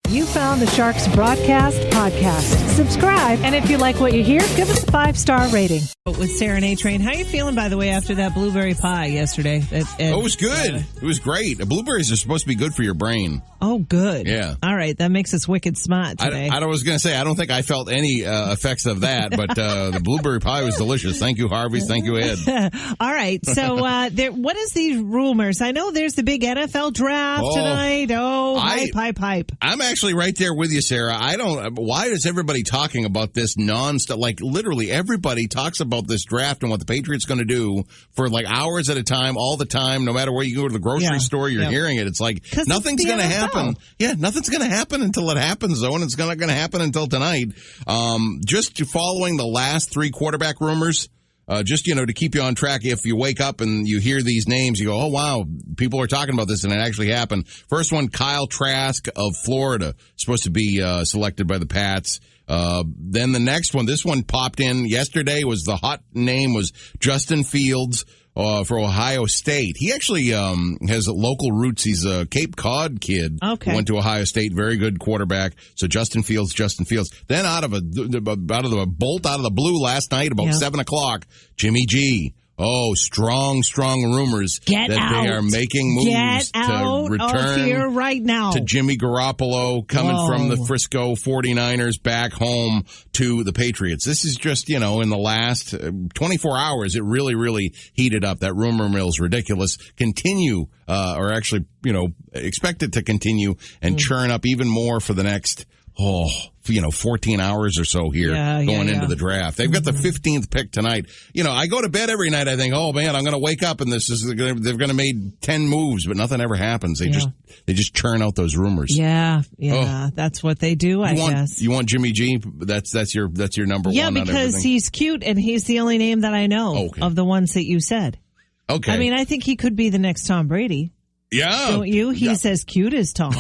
You found the Sharks Broadcast podcast. Subscribe, and if you like what you hear, give us a 5-star rating. With Sarah and A-Train, how you feeling, by the way, after that blueberry pie yesterday? It was good. It was great. Blueberries are supposed to be good for your brain. Oh, good. Yeah. All right, that makes us wicked smart today. I was going to say, I don't think I felt any effects of that, but the blueberry pie was delicious. Thank you, Harvey. Thank you, Ed. All right, so what is these rumors? I know there's the big NFL draft tonight. Pipe. I'm actually right there with you, Sarah. Why is everybody talking about this nonstop? Like, literally, everybody talks about this draft and what the Patriots going to do for like hours at a time, all the time, no matter where you go to the grocery store, you're hearing it. It's like nothing's going to happen. Yeah, nothing's going to happen until it happens, though, and it's not going to happen until tonight. Just following the last 3 quarterback rumors. Just, to keep you on track, if you wake up and you hear these names, you go, oh, wow, people are talking about this, and it actually happened. First one, Kyle Trask of Florida, supposed to be selected by the Pats. Then the next one, this one popped in yesterday, the hot name was Justin Fields for Ohio State. He actually has local roots. He's a Cape Cod kid. Okay. Went to Ohio State. Very good quarterback. So Justin Fields. Then out of the bolt out of the blue last night, about 7 o'clock, Jimmy G. Oh, strong rumors they are making moves to return here right now to Jimmy Garoppolo coming from the Frisco 49ers back home to the Patriots. This is just, in the last 24 hours, it really, really heated up. That rumor mill is ridiculous. Continue, or actually, expect it to continue and churn up even more for the next 14 hours or so here going into the draft. They've got the 15th pick tonight. I go to bed every night. I think, oh man, I'm going to wake up and they're going to make 10 moves, but nothing ever happens. They just churn out those rumors. Yeah. That's what they do, I guess. You want Jimmy G? That's your number one. Yeah, because he's cute and he's the only name that I know of the ones that you said. Okay. I mean, I think he could be the next Tom Brady. Yeah. Don't you? He's as cute as Tom.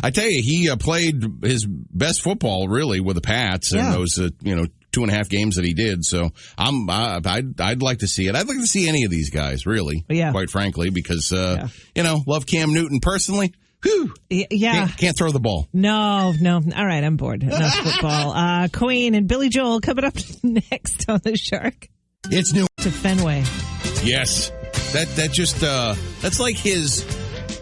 I tell you, he played his best football, really, with the Pats in those, 2.5 games that he did. So I'd like to see it. I'd like to see any of these guys, really, quite frankly, because, love Cam Newton personally. Whew. Yeah. Can't throw the ball. No. All right, I'm bored. Enough football. Queen and Billy Joel coming up next on The Shark. It's new. To Fenway. Yes. That's like his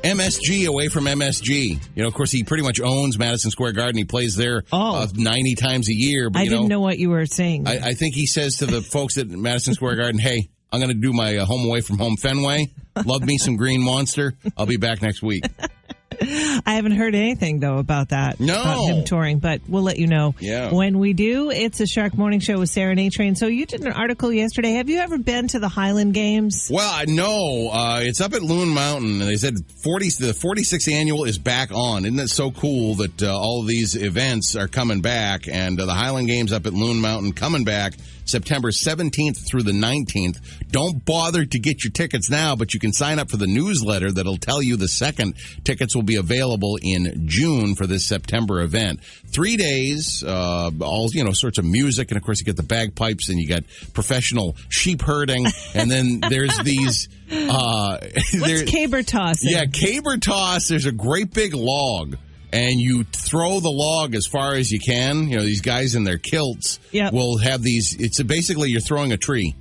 MSG away from MSG. Of course, he pretty much owns Madison Square Garden. He plays there 90 times a year. But, I didn't know what you were saying. I think he says to the folks at Madison Square Garden, hey, I'm going to do my home away from home Fenway. Love me some Green Monster. I'll be back next week. I haven't heard anything, though, about that. No. About him touring, but we'll let you know when we do. It's a Shark Morning Show with Sarah and A-Train. So you did an article yesterday. Have you ever been to the Highland Games? Well, no. It's up at Loon Mountain, and they said the 46th annual is back on. Isn't it so cool that all of these events are coming back, and the Highland Games up at Loon Mountain coming back September 17th through the 19th. Don't bother to get your tickets now, but you can sign up for the newsletter that'll tell you the second tickets will be available in June for this September event. 3 days, all, sorts of music. And of course you get the bagpipes and you got professional sheep herding. And then there's these, what's caber tossing? Yeah, caber toss. There's a great big log. And you throw the log as far as you can. These guys in their kilts will have these. It's basically you're throwing a tree.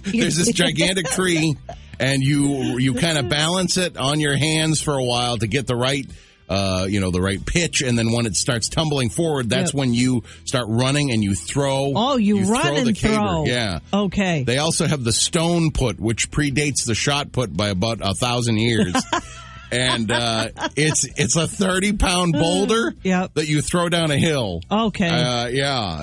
There's this gigantic tree, and you kind of balance it on your hands for a while to get the right, the right pitch. And then when it starts tumbling forward, that's when you start running and you throw. Oh, you run throw and the caber. throw. Yeah. Okay. They also have the stone put, which predates the shot put by about 1,000 years. And it's a 30-pound boulder that you throw down a hill. Okay.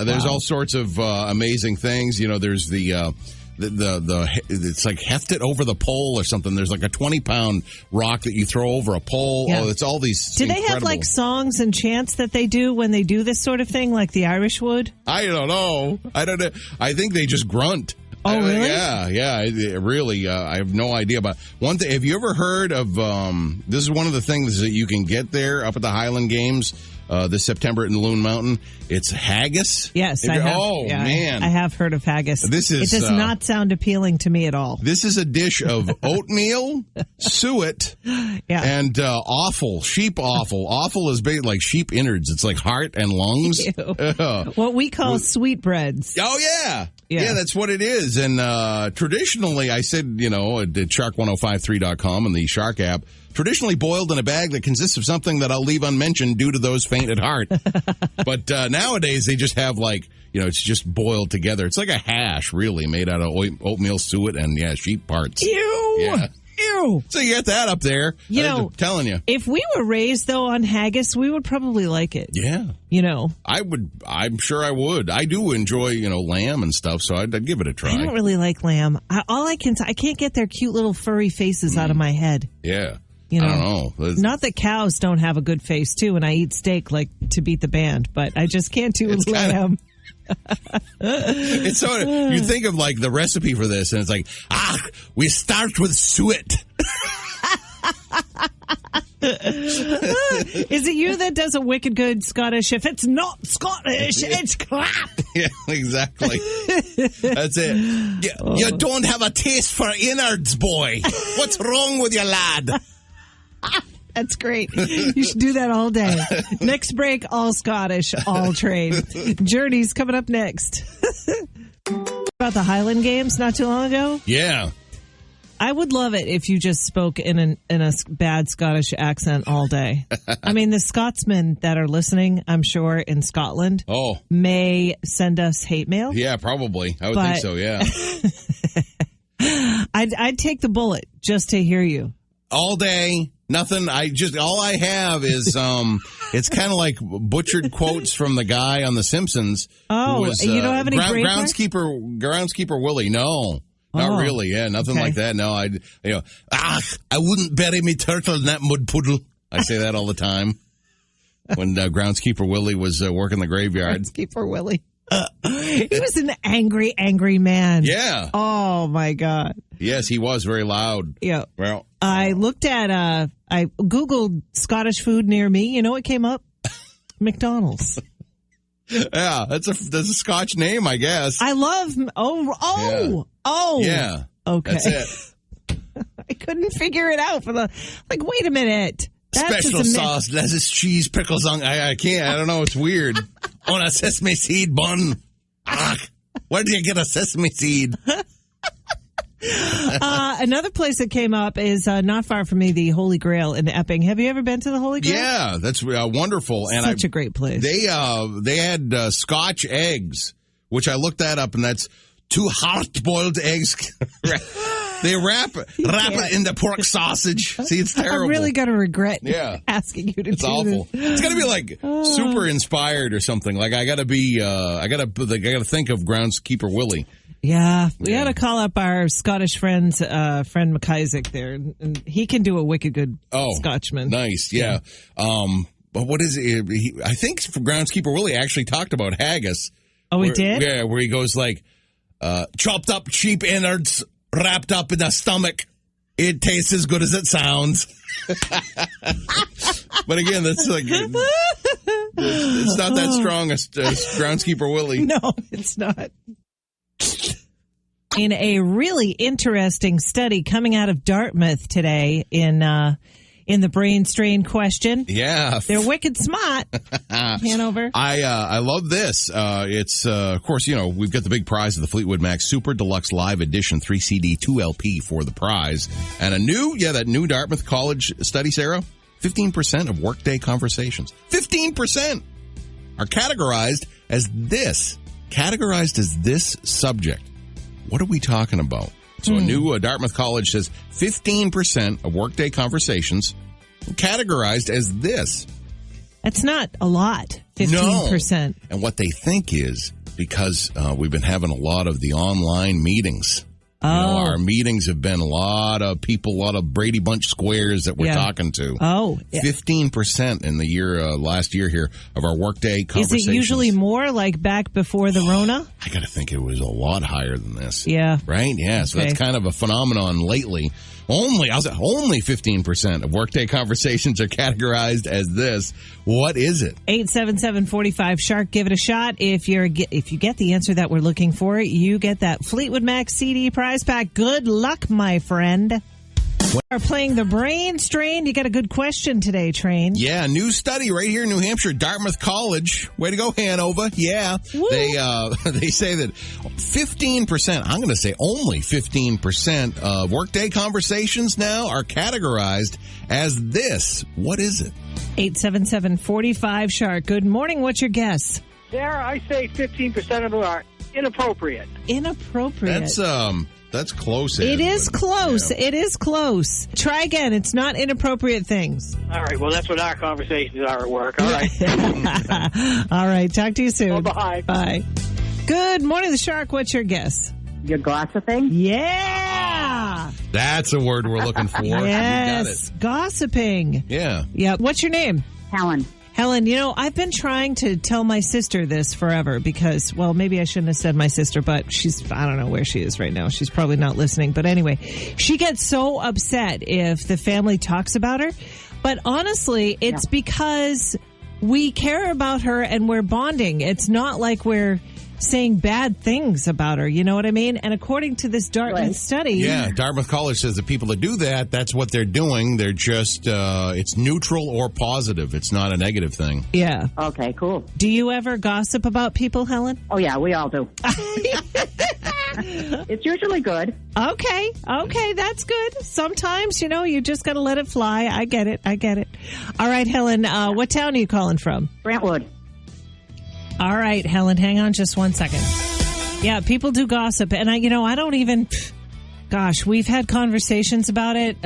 There's all sorts of amazing things. There's the it's like heft it over the pole or something. There's like a 20-pound rock that you throw over a pole. Yeah. Oh, it's all these. Do they have like songs and chants that they do when they do this sort of thing, like the Irish would? I don't know. I think they just grunt. Oh, really? Yeah. Really, I have no idea. But one thing, have you ever heard of, this is one of the things that you can get there up at the Highland Games. this September in Loon Mountain. It's haggis. Yes, I have. Oh, man. I have heard of haggis. It does not sound appealing to me at all. This is a dish of oatmeal, suet, and offal, sheep offal. Offal is like sheep innards. It's like heart and lungs. What we call sweetbreads. Oh, yeah. Yeah, that's what it is. And traditionally, I said, at shark1053.com and the Shark app, traditionally boiled in a bag that consists of something that I'll leave unmentioned due to those faint at heart. But nowadays, they just have it's just boiled together. It's like a hash, really, made out of oatmeal, suet, and, sheep parts. Ew! Yeah. Ew! So you get that up there. I'm telling you. If we were raised, though, on haggis, we would probably like it. Yeah. I would. I'm sure I would. I do enjoy, lamb and stuff, so I'd give it a try. I don't really like lamb. I can't get their cute little furry faces out of my head. Yeah. I don't know. Not that cows don't have a good face, too, and I eat steak like to beat the band, but I just can't do lamb. It's sort of, you think of like the recipe for this, and it's like, we start with suet. Is it you that does a wicked good Scottish? If it's not Scottish, it's crap. Yeah, exactly. That's it. You don't have a taste for innards, boy. What's wrong with you, lad? That's great. You should do that all day. Next break, all Scottish, all trained. Journey's coming up next. About the Highland Games not too long ago? Yeah. I would love it if you just spoke in a bad Scottish accent all day. I mean, the Scotsmen that are listening, I'm sure, in Scotland may send us hate mail. Yeah, probably. I would think so, yeah. I'd take the bullet just to hear you. All day, nothing. All I have is it's kind of like butchered quotes from the guy on The Simpsons. Oh, you don't have any groundskeeper Willie. No, not really. Yeah, nothing like that. No, I wouldn't bury me turtle in that mud puddle. I say that all the time when groundskeeper Willie was working the graveyard. Groundskeeper Willie. He was an angry, angry man. Yeah. Oh, my God. Yes, he was very loud. Yeah. Well, I looked at, I Googled Scottish food near me. You know what came up? McDonald's. Yeah, that's a Scotch name, I guess. I love, Yeah. Okay. That's it. I couldn't figure it out wait a minute. That's Special sauce, lettuce, cheese, pickles on. I can't. I don't know. It's weird. On a sesame seed bun. Where do you get a sesame seed? Another place that came up is not far from me, the Holy Grail in Epping. Have you ever been to the Holy Grail? Yeah, that's wonderful. And such a great place. They had Scotch eggs, which I looked that up, and that's 2 hard-boiled eggs. They wrap it in the pork sausage. See, it's terrible. I'm really going to regret asking you to do this. It's awful. It's got to be like super inspired or something. Like I got to think of groundskeeper Willie. Yeah, we got to call up our Scottish friend McIsaac there, and he can do a wicked good Scotchman. Nice, yeah. But what is it? I think groundskeeper Willie actually talked about haggis. Oh, he did? Yeah, where he goes like, chopped up sheep innards, wrapped up in a stomach. It tastes as good as it sounds. But again, that's like it's not that strong as groundskeeper Willie. No, it's not. In a really interesting study coming out of Dartmouth today in the brain strain question. Yeah. They're wicked smart, Hanover. I love this. It's, of course, we've got the big prize of the Fleetwood Mac Super Deluxe Live Edition 3 CD, 2 LP for the prize. And that new Dartmouth College study, Sarah, 15% of workday conversations. 15% are categorized as this subject. What are we talking about? So a new Dartmouth College says 15% of workday conversations categorized as this. That's not a lot, 15%. No. And what they think is because we've been having a lot of the online meetings. Our meetings have been a lot of people, a lot of Brady Bunch squares that we're talking to. 15% in the last year here of our workday conversations. Is it usually more like back before the Rona? I got to think it was a lot higher than this. Yeah. Right? Yeah. So that's kind of a phenomenon lately. Only 15% of workday conversations are categorized as this. What is it? 877-45-SHARK. Give it a shot. If you get the answer that we're looking for, you get that Fleetwood Mac CD prize pack. Good luck, my friend. We are playing the brain strain. You got a good question today, Train. Yeah, new study right here in New Hampshire, Dartmouth College. Way to go, Hanover. Yeah. Woo. They say that 15%, I'm going to say only 15% of workday conversations now are categorized as this. What is it? 877-45-SHARK. Good morning. What's your guess? Sarah, I say 15% of them are inappropriate. Inappropriate. That's close. It is close. Yeah. It is close. Try again. It's not inappropriate things. All right. Well, that's what our conversations are at work. All right. All right. Talk to you soon. Oh, bye. Bye. Good morning, the Shark. What's your guess? You're gossiping? Yeah. That's a word we're looking for. Yes. You got it. Gossiping. Yeah. Yeah. What's your name? Helen. Helen, I've been trying to tell my sister this forever because, well, maybe I shouldn't have said my sister, but I don't know where she is right now. She's probably not listening. But anyway, she gets so upset if the family talks about her. But honestly, it's because we care about her and we're bonding. It's not like we're saying bad things about her. You know what I mean? And according to this Dartmouth study. Yeah, Dartmouth College says the people that do that, that's what they're doing. They're just, it's neutral or positive. It's not a negative thing. Yeah. Okay, cool. Do you ever gossip about people, Helen? Oh, yeah, we all do. It's usually good. Okay, that's good. Sometimes, you just got to let it fly. I get it. All right, Helen, what town are you calling from? Brentwood. All right, Helen, hang on just 1 second. Yeah, people do gossip. And I don't even, we've had conversations about it.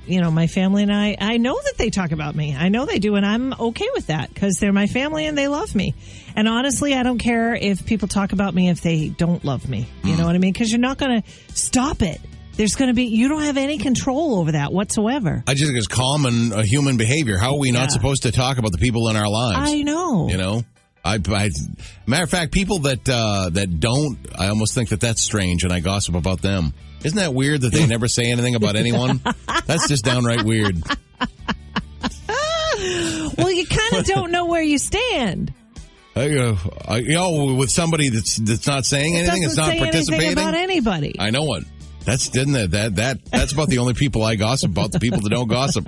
My family and I know that they talk about me. I know they do. And I'm okay with that because they're my family and they love me. And honestly, I don't care if people talk about me if they don't love me. You know what I mean? Because you're not going to stop it. There's going to be, you don't have any control over that whatsoever. I just think it's common human behavior. How are we not supposed to talk about the people in our lives? I know. Matter of fact, people that don't, I almost think that's strange, and I gossip about them. Isn't that weird that they never say anything about anyone? That's just downright weird. Well, you kind of don't know where you stand. With somebody that's not saying anything, it's not participating about anybody. I know it. That's about the only people I gossip about. The people that don't gossip.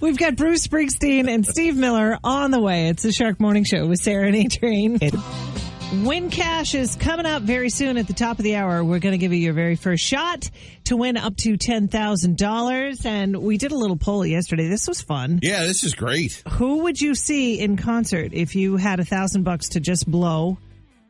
We've got Bruce Springsteen and Steve Miller on the way. It's the Shark Morning Show with Sarah and A-Train. Win Cash is coming up very soon at the top of the hour. We're going to give you your very first shot to win up to $10,000. And we did a little poll yesterday. This was fun. Yeah, this is great. Who would you see in concert if you had $1,000 to just blow?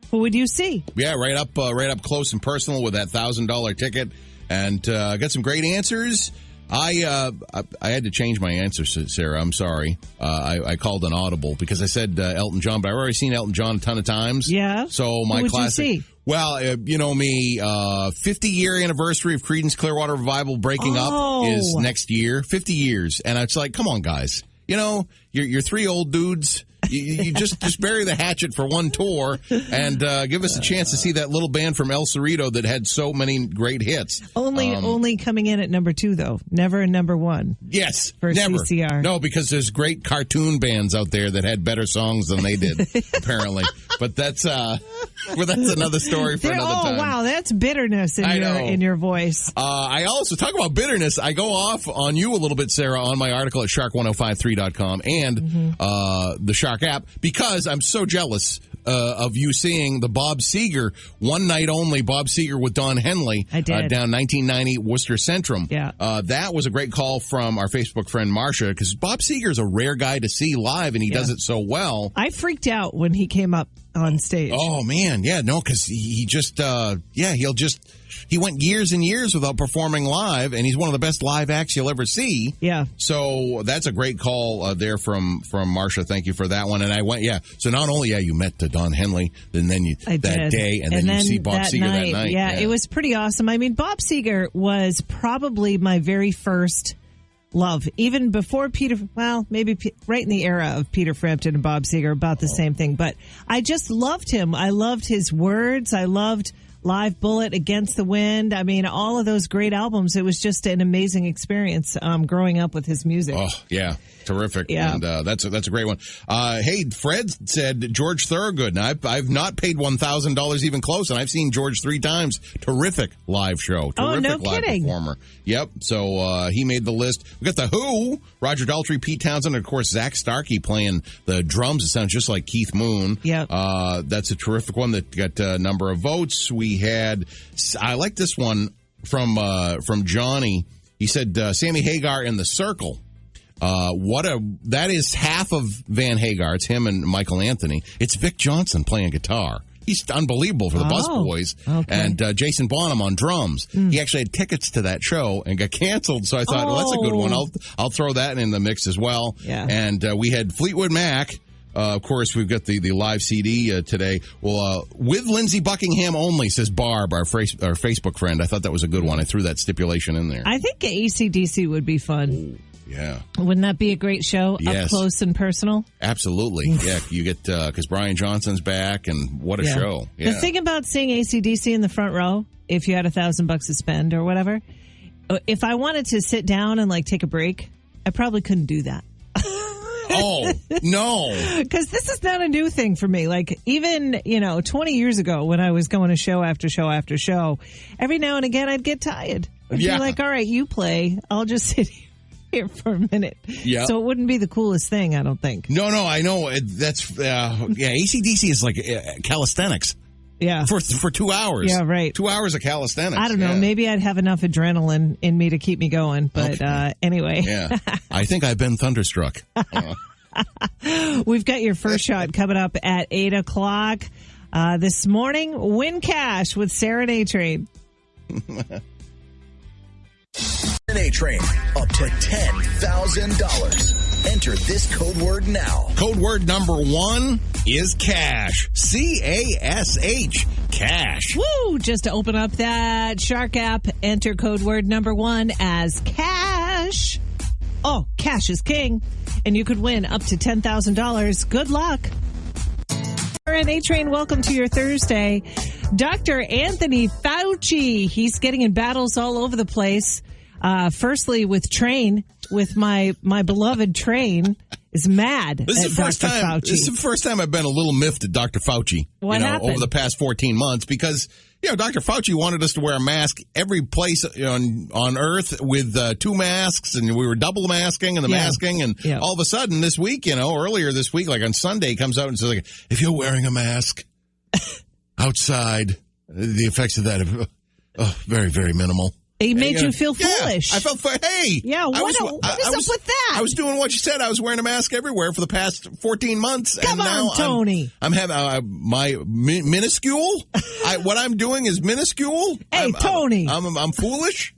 Who would you see? Yeah, right up close and personal with that $1,000 ticket. And got some great answers. I had to change my answer, Sarah. I'm sorry. I called an audible because I said Elton John, but I've already seen Elton John a ton of times. Yeah. So my classic. You see? Well, 50-year anniversary of Creedence Clearwater Revival breaking up is next year. 50 years, and it's like, come on, guys. You're three old dudes. You just bury the hatchet for one tour and give us a chance to see that little band from El Cerrito that had so many great hits. Only coming in at number 2, though. Never in number 1. Yes, for never. CCR. No, because there's great cartoon bands out there that had better songs than they did, apparently. But that's another story for another time. Oh, wow, that's bitterness in your voice. I also talk about bitterness. I go off on you a little bit, Sarah, on my article at shark1053.com and the Shark app because I'm so jealous of you seeing the Bob Seger one night only Bob Seger with Don Henley. I did. Down 1990 Worcester Centrum. Yeah. That was a great call from our Facebook friend Marcia because Bob Seger is a rare guy to see live and he does it so well. I freaked out when he came up on stage. Oh man, yeah, no, because he went years and years without performing live, and he's one of the best live acts you'll ever see. Yeah. So that's a great call there from Marcia. Thank you for that one. And I went, so not only you met Don Henley, and then you day, and then you see Bob Seger that night. Yeah, it was pretty awesome. I mean, Bob Seger was probably my very first love, even before Peter, maybe right in the era of Peter Frampton and Bob Seger, about the same thing. But I just loved him. I loved his words. I loved Live Bullet, Against the Wind. I mean, all of those great albums. It was just an amazing experience growing up with his music. Oh, yeah. Terrific. Yeah. And that's a great one. Hey, Fred said George Thorogood. Now, I've not paid $1,000 even close, and I've seen George 3 times. Terrific live show. Terrific no live kidding. performer. Yep. So he made the list. We got The Who, Roger Daltrey, Pete Townsend, and, of course, Zach Starkey playing the drums. It sounds just like Keith Moon. Yep. That's a terrific one that got a number of votes. We had, I like this one from Johnny. He said Sammy Hagar in The Circle. That is half of Van Hagar. It's him and Michael Anthony. It's Vic Johnson playing guitar. He's unbelievable for the Busboys. Okay. And Jason Bonham on drums. He actually had tickets to that show and got canceled. So I thought, well, that's a good one. I'll throw that in the mix as well. Yeah. And we had Fleetwood Mac. Of course, we've got the live CD today. Well, with Lindsey Buckingham only, says Barb, our Facebook friend. I thought that was a good one. I threw that stipulation in there. I think AC/DC would be fun. Yeah. Wouldn't that be a great show? Yes. Up close and personal? Absolutely. Yeah, you get, because Brian Johnson's back, and what a show. Yeah. The thing about seeing AC/DC in the front row, if you had $1,000 to spend or whatever, if I wanted to sit down and like take a break, I probably couldn't do that. Oh, no. Because this is not a new thing for me. Like, even, 20 years ago when I was going to show after show after show, every now and again I'd get tired. I'd be like, all right, you play. I'll just sit here for a minute. Yeah. So it wouldn't be the coolest thing, I don't think. No, I know. That's, AC/DC is like calisthenics. Yeah. For 2 hours. Yeah, right. 2 hours of calisthenics. I don't know. Yeah. Maybe I'd have enough adrenaline in me to keep me going. But anyway. Yeah. I think I've been thunderstruck. We've got your first shot coming up at 8 o'clock. This morning, win cash with Sarah and A-Train. A-Train, up to $10,000. Enter this code word now. Code word number 1 is cash. C-A-S-H. Cash. Woo! Just to open up that Shark app, enter code word number 1 as cash. Oh, cash is king. And you could win up to $10,000. Good luck. And A-Train, welcome to your Thursday. Dr. Anthony Fauci, he's getting in battles all over the place. Firstly, with my beloved Train is mad. This is the first time. Fauci. This is the first time I've been a little miffed at Dr. Fauci. What happened? Over the past 14 months, because Dr. Fauci wanted us to wear a mask every place on Earth with 2 masks, and we were double masking and masking, and all of a sudden this week, earlier this week, like on Sunday, he comes out and says, like, if you're wearing a mask outside, the effects of that are very, very minimal. He made you feel foolish. I felt, hey. Yeah, what is up with that? I was doing what you said. I was wearing a mask everywhere for the past 14 months. Come and now on, Tony. I'm having my minuscule. What I'm doing is minuscule. Hey, Tony. I'm foolish.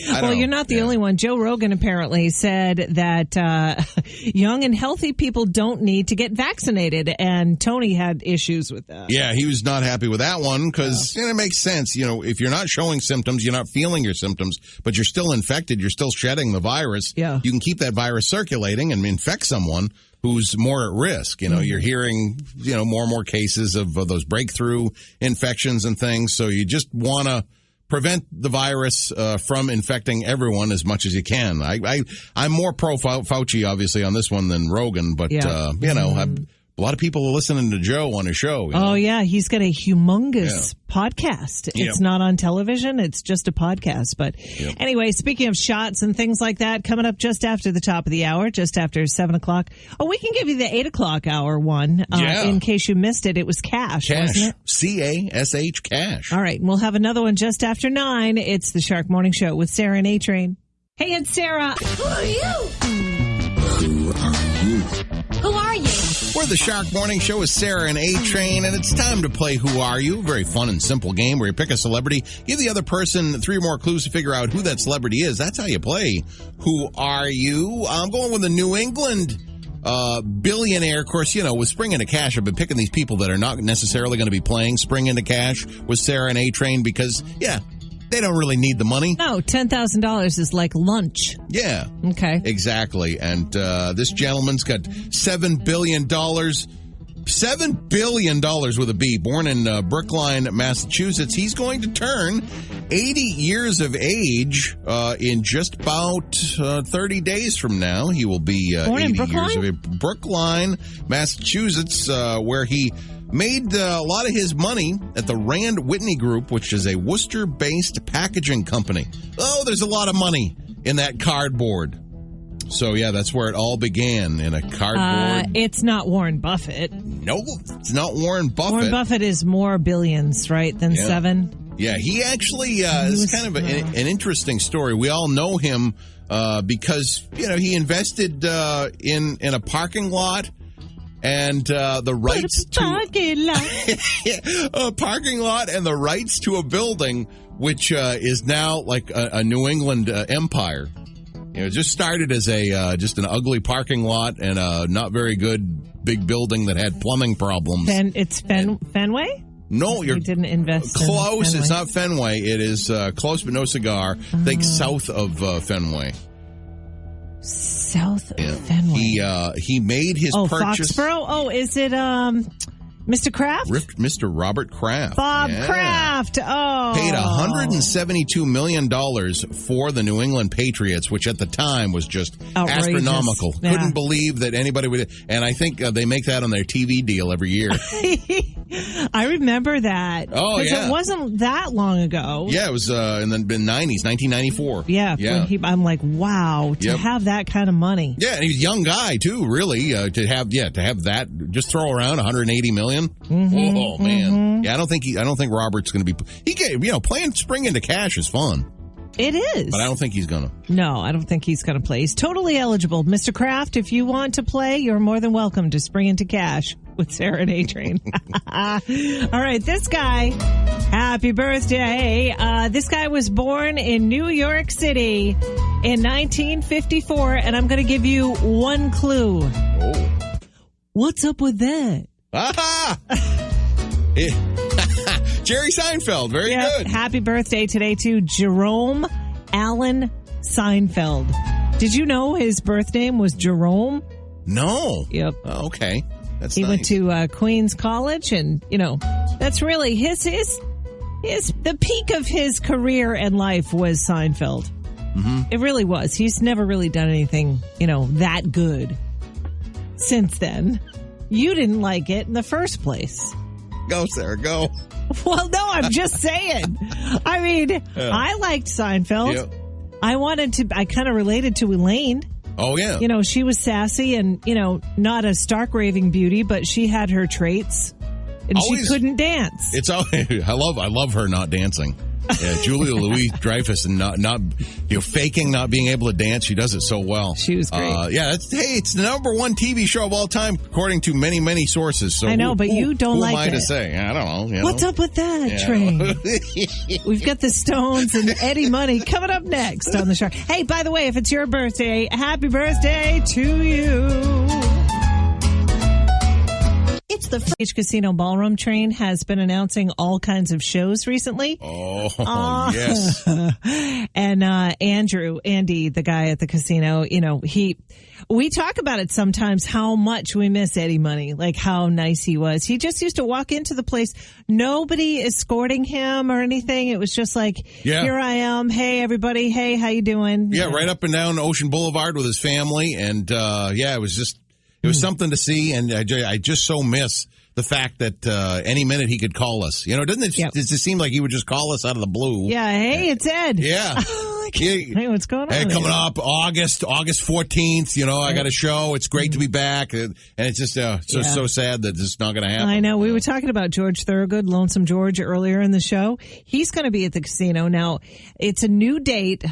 Well, you're not the only one. Joe Rogan apparently said that young and healthy people don't need to get vaccinated, and Tony had issues with that. Yeah, he was not happy with that one because it makes sense. If you're not showing symptoms, you're not feeling your symptoms, but you're still infected, you're still shedding the virus. Yeah. You can keep that virus circulating and infect someone who's more at risk. You're hearing, more and more cases of those breakthrough infections and things. So you just want to prevent the virus from infecting everyone as much as you can. I'm more pro Fauci, obviously, on this one than Rogan, but, a lot of people are listening to Joe on his show. Oh, yeah. He's got a humongous podcast. It's not on television. It's just a podcast. But anyway, speaking of shots and things like that, coming up just after the top of the hour, just after 7 o'clock. Oh, we can give you the 8 o'clock hour one in case you missed it. It was cash, wasn't it? C-A-S-H, cash. All right. We'll have another one just after 9. It's the Shark Morning Show with Sarah and A-Train. Hey, it's Sarah. Who are you? Who are you? Who are you? We're the Shark Morning Show with Sarah and A-Train, and it's time to play Who Are You? Very fun and simple game where you pick a celebrity, give the other person 3 or more clues to figure out who that celebrity is. That's how you play Who Are You? I'm going with the New England billionaire. Of course, with Spring Into Cash, I've been picking these people that are not necessarily going to be playing Spring Into Cash with Sarah and A-Train because, they don't really need the money. No, $10,000 is like lunch. Yeah. Okay. Exactly. And this gentleman's got $7 billion $7 billion with a B, born in Brookline, Massachusetts. He's going to turn 80 years of age in just about 30 days from now. He will be 80 years of age. Brookline, Massachusetts, where he made a lot of his money at the Rand Whitney Group, which is a Worcester-based packaging company. Oh, there's a lot of money in that cardboard. So, yeah, that's where it all began, in a cardboard. It's not Warren Buffett. No, it's not Warren Buffett. Warren Buffett is more billions, right, than 7? Yeah, he actually is kind of an interesting story. We all know him because, he invested in a parking lot and the rights to a parking lot and the rights to a building, which is now like a New England empire. It just started as just an ugly parking lot and a not very good big building that had plumbing problems. It's Fenway? No, you didn't invest. Close. In it's not Fenway. It is close, but no cigar. Think south of Fenway. South of Fenway. He made his purchase. Foxborough? Oh, is it Mr. Kraft? Mr. Robert Kraft. Bob Kraft. Oh. Paid $172 million for the New England Patriots, which at the time was just outrageous. Astronomical. Yeah. Couldn't believe that anybody would. And I think they make that on their TV deal every year. I remember that. Oh, yeah. It wasn't that long ago. Yeah, it was in the 90s, 1994. Yeah. I'm like, wow, to have that kind of money. Yeah, and he's a young guy, too, really, to have that, just throw around $180 million. Mm-hmm, oh man, yeah. I don't think Robert's going to be. Playing spring into cash is fun. It is, but I don't think he's going to. No, I don't think he's going to play. He's totally eligible, Mr. Kraft. If you want to play, you're more than welcome to spring into cash with Sarah and A-Train. All right, this guy. Happy birthday! This guy was born in New York City in 1954, and I'm going to give you one clue. Oh. What's up with that? Aha! Jerry Seinfeld. Very good. Happy birthday today to Jerome Allen Seinfeld. Did you know his birth name was Jerome? No. Yep. Oh, okay. That's he nice. went to Queens College, and that's really his the peak of his career and life was Seinfeld. Mm-hmm. It really was. He's never really done anything that good since then. You didn't like it in the first place. Go, Sarah, go. Well, no, I'm just saying. I mean, I liked Seinfeld. Yep. I kind of related to Elaine. Oh, yeah. She was sassy and, not a stark raving beauty, but she had her traits. And she couldn't dance. I love her not dancing. Yeah, Julia Louis-Dreyfus and not faking not being able to dance. She does it so well. She was great. It's the number one TV show of all time, according to many, many sources. So I know, but you don't like it. Who am I to say? I don't know. What's up with that, Train? We've got the Stones and Eddie Money coming up next on the show. Hey, by the way, if it's your birthday, happy birthday to you. It's the French Casino Ballroom. Train has been announcing all kinds of shows recently. Oh, yes. And Andy, the guy at the casino, we talk about it sometimes how much we miss Eddie Money, like how nice he was. He just used to walk into the place. Nobody escorting him or anything. It was just like, here I am. Hey, everybody. Hey, how you doing? Yeah, right up and down Ocean Boulevard with his family. And, it was just... It was something to see, and I just so miss the fact that any minute he could call us. Doesn't it just seem like he would just call us out of the blue? Yeah, hey, it's Ed. Yeah. Hey, what's going on? Hey, coming up August 14th, I got a show. It's great to be back. And it's just so sad that it's not going to happen. I know. We were talking about George Thorogood, Lonesome George, earlier in the show. He's going to be at the casino. Now, it's a new date,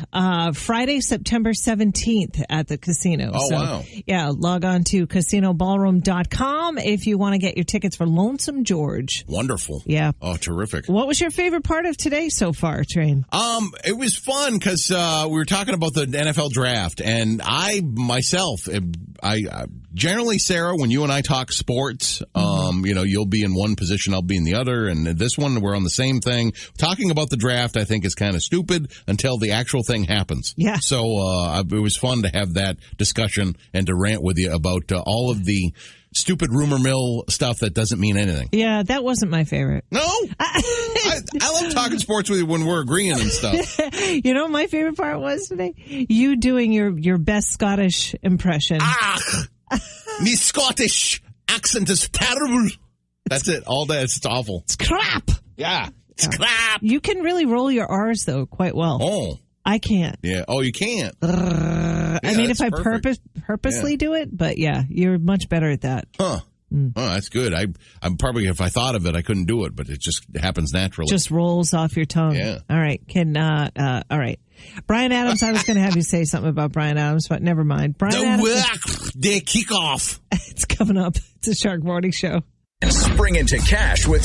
Friday, September 17th at the casino. Oh, wow. Yeah, log on to casinoballroom.com if you want to get your tickets for Lonesome George. Wonderful. Yeah. Oh, terrific. What was your favorite part of today so far, Train? It was fun because we were talking about the NFL draft, and I myself, I Generally, Sarah, when you and I talk sports, you'll be in one position, I'll be in the other. And this one, we're on the same thing. Talking about the draft, I think, is kind of stupid until the actual thing happens. Yeah. So it was fun to have that discussion and to rant with you about all of the stupid rumor mill stuff that doesn't mean anything. Yeah, that wasn't my favorite. No? I love talking sports with you when we're agreeing and stuff. You know what my favorite part was today? You doing your best Scottish impression. Me Scottish accent is terrible. That's it. All day. It's awful. It's crap. Yeah. It's crap. You can really roll your R's, though, quite well. Oh. I can't. Yeah. Oh, you can't. I mean, if I purposely do it, but yeah, you're much better at that. Huh. Oh, that's good. I'm probably, if I thought of it, I couldn't do it, but it just happens naturally. Just rolls off your tongue. Yeah. All right. All right. Brian Adams, I was going to have you say something about Brian Adams, but never mind. Brian Adams. They kick off. It's coming up. It's a Shark Morning Show. Spring into cash with